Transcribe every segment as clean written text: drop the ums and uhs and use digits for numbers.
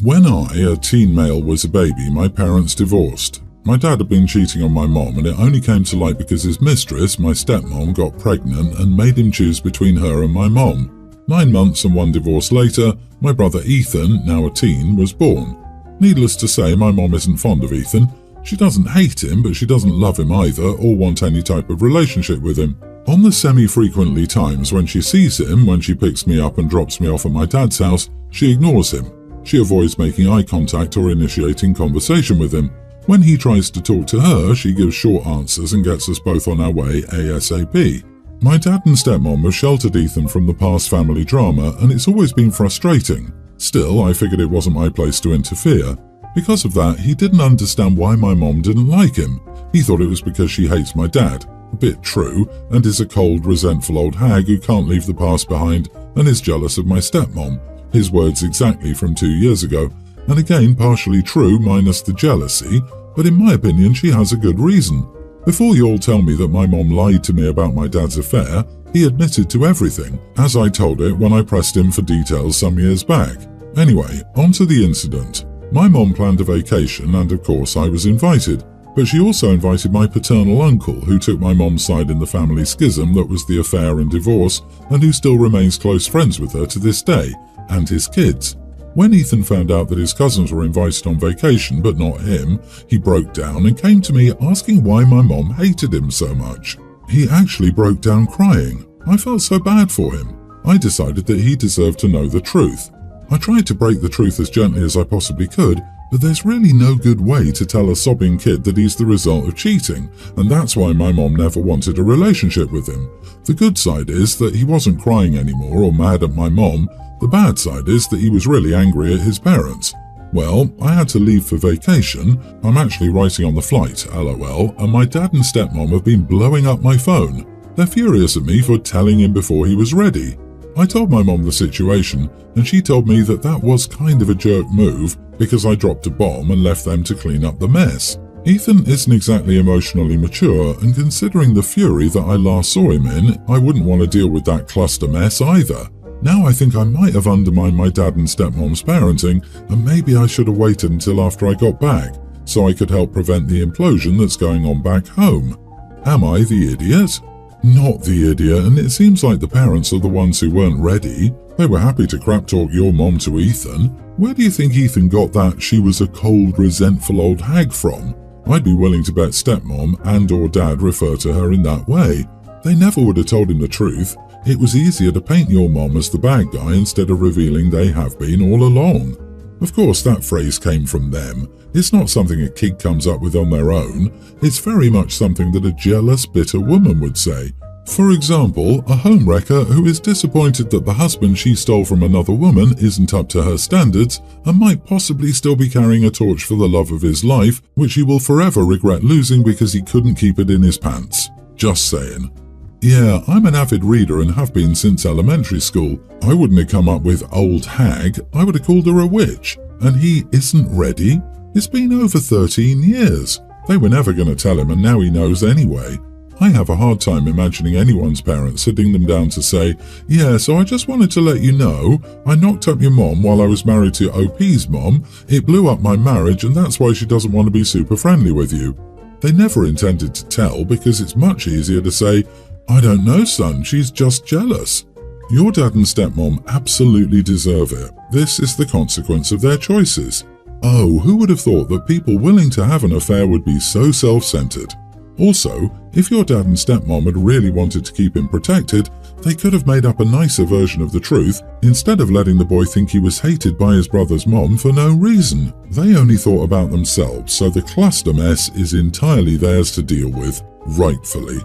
When I, a teen male, was a baby, my parents divorced. My dad had been cheating on my mom, and it only came to light because his mistress, my stepmom, got pregnant and made him choose between her and my mom. 9 months and 1 divorce later, my brother Ethan, now a teen, was born. Needless to say, my mom isn't fond of Ethan. She doesn't hate him, but she doesn't love him either or want any type of relationship with him. On the semi-frequently times when she sees him, when she picks me up and drops me off at my dad's house, she ignores him. She avoids making eye contact or initiating conversation with him. When he tries to talk to her, she gives short answers and gets us both on our way ASAP. My dad and stepmom have sheltered Ethan from the past family drama, and it's always been frustrating. Still, I figured it wasn't my place to interfere. Because of that, he didn't understand why my mom didn't like him. He thought it was because she hates my dad. A bit true, and is a cold, resentful old hag who can't leave the past behind and is jealous of my stepmom. His words exactly from 2 years ago. And again, partially true minus the jealousy, but in my opinion she has a good reason. Before you all tell me that my mom lied to me about my dad's affair, he admitted to everything, as I told it when I pressed him for details some years back. Anyway, on to the incident. My mom planned a vacation and of course I was invited, but she also invited my paternal uncle who took my mom's side in the family schism that was the affair and divorce and who still remains close friends with her to this day, and his kids. When Ethan found out that his cousins were invited on vacation but not him, he broke down and came to me asking why my mom hated him so much. He actually broke down crying. I felt so bad for him. I decided that he deserved to know the truth. I tried to break the truth as gently as I possibly could, but there's really no good way to tell a sobbing kid that he's the result of cheating, and that's why my mom never wanted a relationship with him. The good side is that he wasn't crying anymore or mad at my mom. The bad side is that he was really angry at his parents. Well, I had to leave for vacation. I'm actually writing on the flight, lol, and my dad and stepmom have been blowing up my phone. They're furious at me for telling him before he was ready. I told my mom the situation, and she told me that that was kind of a jerk move because I dropped a bomb and left them to clean up the mess. Ethan isn't exactly emotionally mature, and considering the fury that I last saw him in, I wouldn't want to deal with that cluster mess either. Now I think I might have undermined my dad and stepmom's parenting, and maybe I should have waited until after I got back, so I could help prevent the implosion that's going on back home. Am I the idiot? Not the idiot, and it seems like the parents are the ones who weren't ready. They were happy to crap talk your mom to Ethan. Where do you think Ethan got that she was a cold, resentful old hag from? I'd be willing to bet stepmom and or dad refer to her in that way. They never would have told him the truth. It was easier to paint your mom as the bad guy instead of revealing they have been all along. Of course, that phrase came from them. It's not something a kid comes up with on their own. It's very much something that a jealous, bitter woman would say. For example, a homewrecker who is disappointed that the husband she stole from another woman isn't up to her standards and might possibly still be carrying a torch for the love of his life, which he will forever regret losing because he couldn't keep it in his pants. Just saying. Yeah, I'm an avid reader and have been since elementary school. I wouldn't have come up with old hag, I would have called her a witch. And he isn't ready? It's been over 13 years. They were never going to tell him and now he knows anyway. I have a hard time imagining anyone's parents sitting them down to say, yeah, so I just wanted to let you know, I knocked up your mom while I was married to OP's mom. It blew up my marriage and that's why she doesn't want to be super friendly with you. They never intended to tell because it's much easier to say, I don't know, son, she's just jealous. Your dad and stepmom absolutely deserve it. This is the consequence of their choices. Oh, who would have thought that people willing to have an affair would be so self-centered? Also, if your dad and stepmom had really wanted to keep him protected, they could have made up a nicer version of the truth instead of letting the boy think he was hated by his brother's mom for no reason. They only thought about themselves, so the cluster mess is entirely theirs to deal with, rightfully.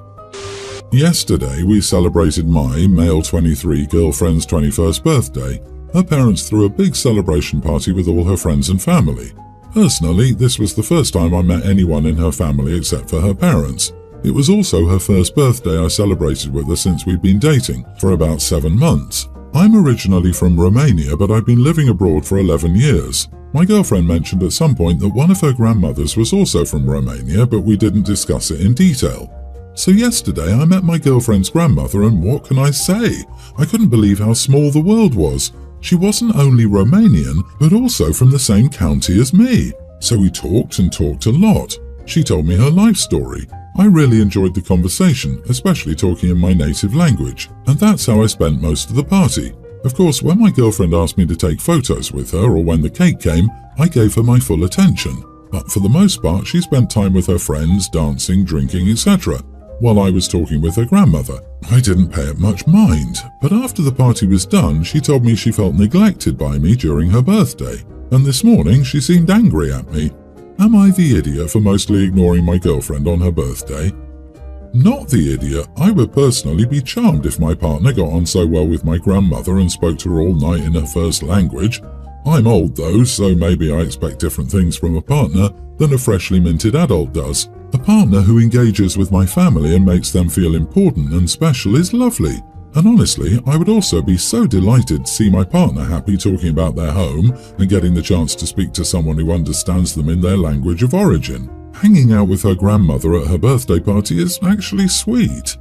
Yesterday, we celebrated my, male 23, girlfriend's 21st birthday. Her parents threw a big celebration party with all her friends and family. Personally, this was the first time I met anyone in her family except for her parents. It was also her first birthday I celebrated with her since we'd been dating for about 7 months. I'm originally from Romania, but I've been living abroad for 11 years. My girlfriend mentioned at some point that one of her grandmothers was also from Romania, but we didn't discuss it in detail. So yesterday I met my girlfriend's grandmother and what can I say? I couldn't believe how small the world was. She wasn't only Romanian, but also from the same county as me. So we talked and talked a lot. She told me her life story. I really enjoyed the conversation, especially talking in my native language, and that's how I spent most of the party. Of course, when my girlfriend asked me to take photos with her or when the cake came, I gave her my full attention. But for the most part, she spent time with her friends, dancing, drinking, etc. while I was talking with her grandmother. I didn't pay it much mind, but after the party was done, she told me she felt neglected by me during her birthday, and this morning she seemed angry at me. Am I the idiot for mostly ignoring my girlfriend on her birthday? Not the idiot. I would personally be charmed if my partner got on so well with my grandmother and spoke to her all night in her first language. I'm old though, so maybe I expect different things from a partner than a freshly minted adult does. A partner who engages with my family and makes them feel important and special is lovely. And honestly, I would also be so delighted to see my partner happy talking about their home and getting the chance to speak to someone who understands them in their language of origin. Hanging out with her grandmother at her birthday party is actually sweet.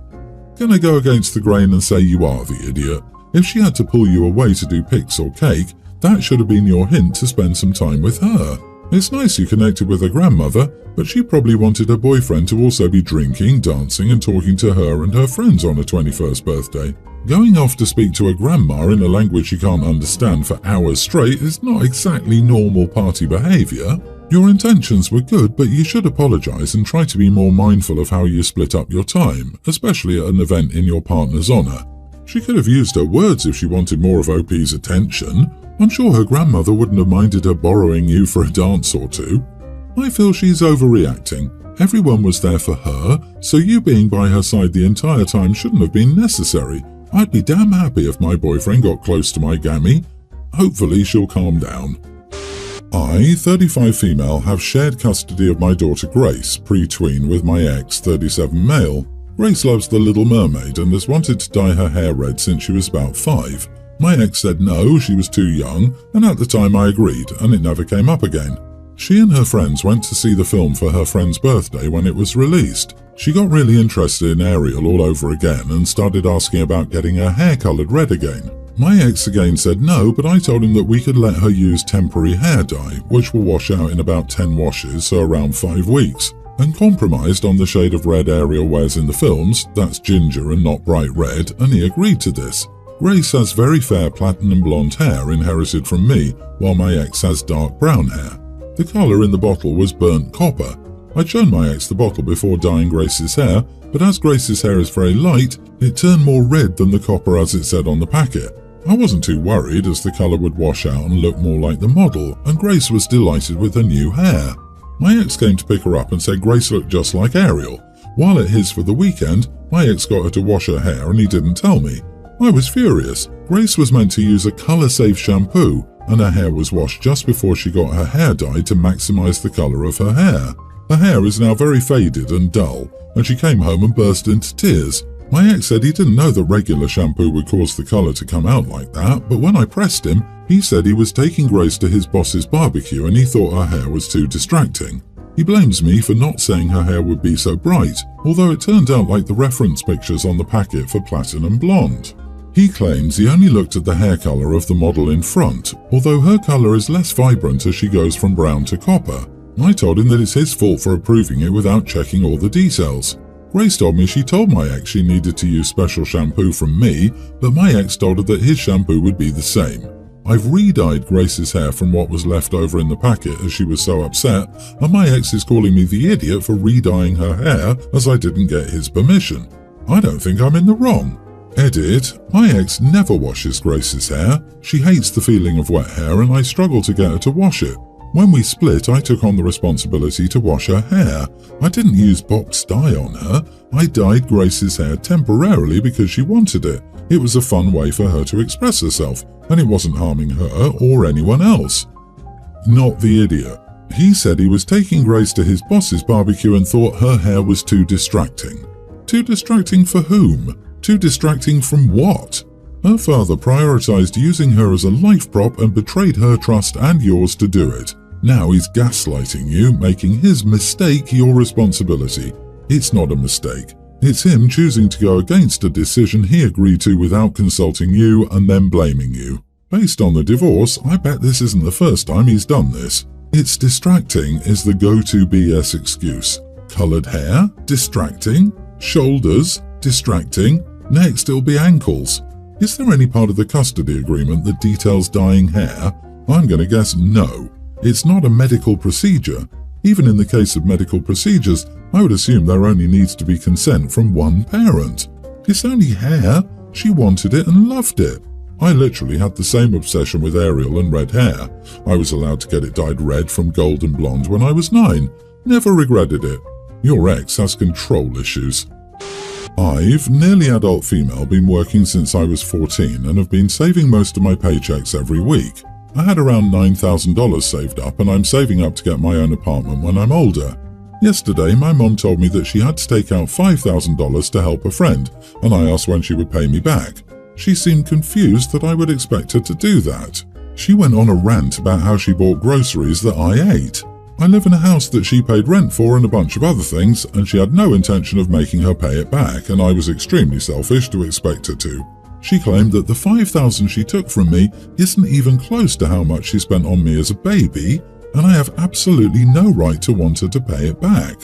Gonna go against the grain and say you are the idiot. If she had to pull you away to do pics or cake, that should have been your hint to spend some time with her. It's nice you connected with her grandmother, but she probably wanted her boyfriend to also be drinking, dancing and talking to her and her friends on her 21st birthday. Going off to speak to a grandma in a language you can't understand for hours straight is not exactly normal party behaviour. Your intentions were good, but you should apologise and try to be more mindful of how you split up your time, especially at an event in your partner's honour. She could have used her words if she wanted more of OP's attention. I'm sure her grandmother wouldn't have minded her borrowing you for a dance or two. I feel she's overreacting. Everyone was there for her, so you being by her side the entire time shouldn't have been necessary. I'd be damn happy if my boyfriend got close to my gammy. Hopefully she'll calm down. I, 35 female, have shared custody of my daughter Grace, pre-tween, with my ex, 37 male. Grace loves The Little Mermaid and has wanted to dye her hair red since she was about 5. My ex said no, she was too young, and at the time I agreed, and it never came up again. She and her friends went to see the film for her friend's birthday when it was released. She got really interested in Ariel all over again and started asking about getting her hair coloured red again. My ex again said no, but I told him that we could let her use temporary hair dye, which will wash out in about 10 washes, so around 5 weeks, and compromised on the shade of red Ariel wears in the films, that's ginger and not bright red, and he agreed to this. Grace has very fair platinum blonde hair inherited from me, while my ex has dark brown hair. The colour in the bottle was burnt copper. I'd shown my ex the bottle before dyeing Grace's hair, but as Grace's hair is very light, it turned more red than the copper as it said on the packet. I wasn't too worried as the colour would wash out and look more like the model, and Grace was delighted with her new hair. My ex came to pick her up and said Grace looked just like Ariel. While at his for the weekend, my ex got her to wash her hair and he didn't tell me. I was furious. Grace was meant to use a colour-safe shampoo, and her hair was washed just before she got her hair dyed to maximise the colour of her hair. Her hair is now very faded and dull, and she came home and burst into tears. My ex said he didn't know that regular shampoo would cause the colour to come out like that, but when I pressed him, he said he was taking Grace to his boss's barbecue and he thought her hair was too distracting. He blames me for not saying her hair would be so bright, although it turned out like the reference pictures on the packet for platinum blonde. He claims he only looked at the hair colour of the model in front, although her colour is less vibrant as she goes from brown to copper. I told him that it's his fault for approving it without checking all the details. Grace told me she told my ex she needed to use special shampoo from me, but my ex told her that his shampoo would be the same. I've re-dyed Grace's hair from what was left over in the packet as she was so upset, and my ex is calling me the idiot for re-dyeing her hair as I didn't get his permission. I don't think I'm in the wrong. Edit, my ex never washes Grace's hair. She hates the feeling of wet hair and I struggle to get her to wash it. When we split, I took on the responsibility to wash her hair. I didn't use box dye on her. I dyed Grace's hair temporarily because she wanted it. It was a fun way for her to express herself, and it wasn't harming her or anyone else. Not the idiot. He said he was taking Grace to his boss's barbecue and thought her hair was too distracting. Too distracting for whom? Too distracting from what? Her father prioritized using her as a life prop and betrayed her trust and yours to do it. Now he's gaslighting you, making his mistake your responsibility. It's not a mistake. It's him choosing to go against a decision he agreed to without consulting you and then blaming you. Based on the divorce, I bet this isn't the first time he's done this. It's distracting is the go-to BS excuse. Coloured hair? Distracting. Shoulders? Distracting. Next it'll be ankles. Is there any part of the custody agreement that details dyeing hair? I'm going to guess no. It's not a medical procedure. Even in the case of medical procedures, I would assume there only needs to be consent from one parent. It's only hair. She wanted it and loved it. I literally had the same obsession with Ariel and red hair. I was allowed to get it dyed red from gold and blonde when I was 9. Never regretted it. Your ex has control issues. I've, nearly adult female, been working since I was 14 and have been saving most of my paychecks every week. I had around $9,000 saved up and I'm saving up to get my own apartment when I'm older. Yesterday, my mom told me that she had to take out $5,000 to help a friend, and I asked when she would pay me back. She seemed confused that I would expect her to do that. She went on a rant about how she bought groceries that I ate. I live in a house that she paid rent for and a bunch of other things, and she had no intention of making her pay it back, and I was extremely selfish to expect her to. She claimed that the $5,000 she took from me isn't even close to how much she spent on me as a baby, and I have absolutely no right to want her to pay it back.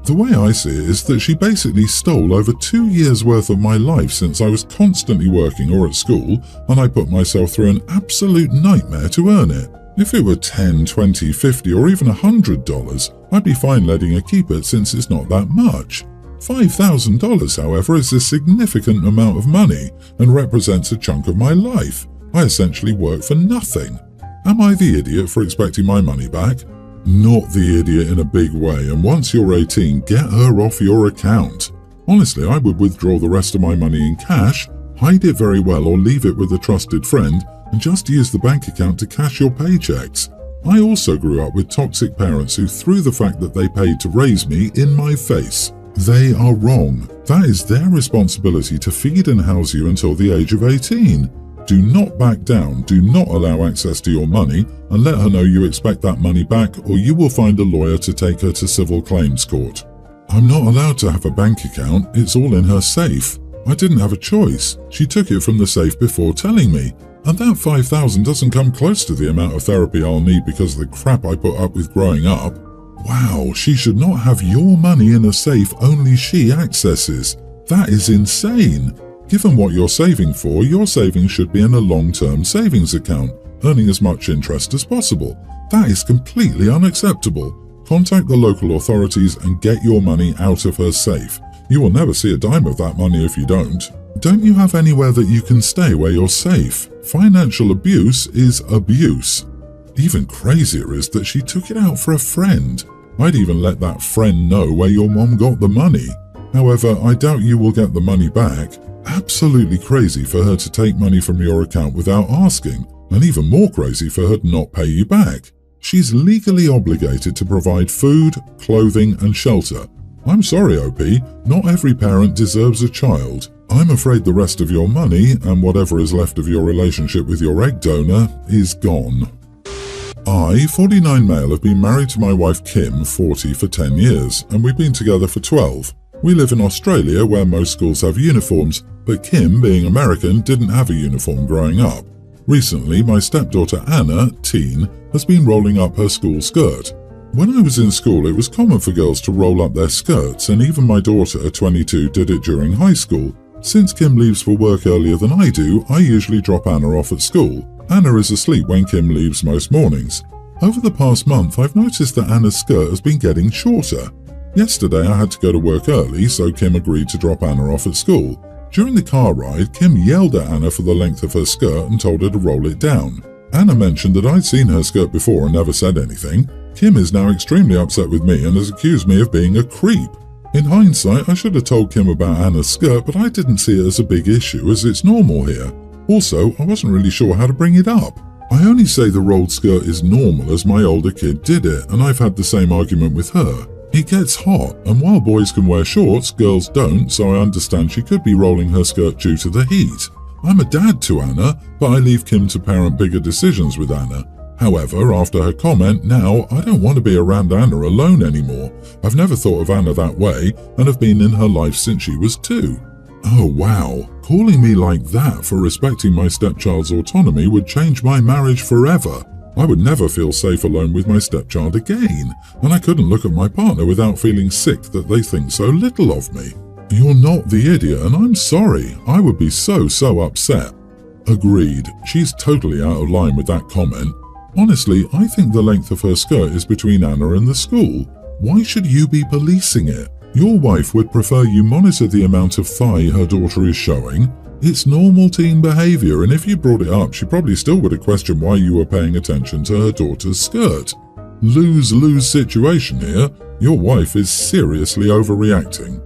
The way I see it is that she basically stole over 2 years' worth of my life since I was constantly working or at school, and I put myself through an absolute nightmare to earn it. If it were $10, $20, $50 or even $100, I'd be fine letting her keep it since it's not that much. $5,000, however, is a significant amount of money and represents a chunk of my life. I essentially work for nothing. Am I the idiot for expecting my money back? Not the idiot in a big way, and once you're 18, get her off your account. Honestly, I would withdraw the rest of my money in cash, hide it very well or leave it with a trusted friend, and just use the bank account to cash your paychecks. I also grew up with toxic parents who threw the fact that they paid to raise me in my face. They are wrong. That is their responsibility to feed and house you until the age of 18. Do not back down, do not allow access to your money, and let her know you expect that money back or you will find a lawyer to take her to civil claims court. I'm not allowed to have a bank account, it's all in her safe. I didn't have a choice. She took it from the safe before telling me. And that $5,000 doesn't come close to the amount of therapy I'll need because of the crap I put up with growing up. Wow, she should not have your money in a safe only she accesses. That is insane. Given what you're saving for, your savings should be in a long-term savings account, earning as much interest as possible. That is completely unacceptable. Contact the local authorities and get your money out of her safe. You will never see a dime of that money if you don't. Don't you have anywhere that you can stay where you're safe? Financial abuse is abuse. Even crazier is that she took it out for a friend. I'd even let that friend know where your mom got the money. However, I doubt you will get the money back. Absolutely crazy for her to take money from your account without asking, and even more crazy for her to not pay you back. She's legally obligated to provide food, clothing, and shelter. I'm sorry, OP, not every parent deserves a child. I'm afraid the rest of your money, and whatever is left of your relationship with your egg donor, is gone. I, 49 male, have been married to my wife Kim, 40, for 10 years, and we've been together for 12. We live in Australia where most schools have uniforms, but Kim, being American, didn't have a uniform growing up. Recently, my stepdaughter Anna, teen, has been rolling up her school skirt. When I was in school, it was common for girls to roll up their skirts, and even my daughter, 22, did it during high school. Since Kim leaves for work earlier than I do, I usually drop Anna off at school. Anna is asleep when Kim leaves most mornings. Over the past month, I've noticed that Anna's skirt has been getting shorter. Yesterday, I had to go to work early, so Kim agreed to drop Anna off at school. During the car ride, Kim yelled at Anna for the length of her skirt and told her to roll it down. Anna mentioned that I'd seen her skirt before and never said anything. Kim is now extremely upset with me and has accused me of being a creep. In hindsight, I should have told Kim about Anna's skirt, but I didn't see it as a big issue as it's normal here. Also, I wasn't really sure how to bring it up. I only say the rolled skirt is normal as my older kid did it, and I've had the same argument with her. It gets hot, and while boys can wear shorts, girls don't, so I understand she could be rolling her skirt due to the heat. I'm a dad to Anna, but I leave Kim to parent bigger decisions with Anna. However, after her comment, now I don't want to be around Anna alone anymore. I've never thought of Anna that way, and have been in her life since she was 2. Oh wow, calling me like that for respecting my stepchild's autonomy would change my marriage forever. I would never feel safe alone with my stepchild again, and I couldn't look at my partner without feeling sick that they think so little of me. You're not the idiot, and I'm sorry. I would be so upset. Agreed. She's totally out of line with that comment. Honestly, I think the length of her skirt is between Anna and the school. Why should you be policing it? Your wife would prefer you monitor the amount of thigh her daughter is showing. It's normal teen behavior, and if you brought it up, she probably still would have questioned why you were paying attention to her daughter's skirt. Lose-lose situation here. Your wife is seriously overreacting.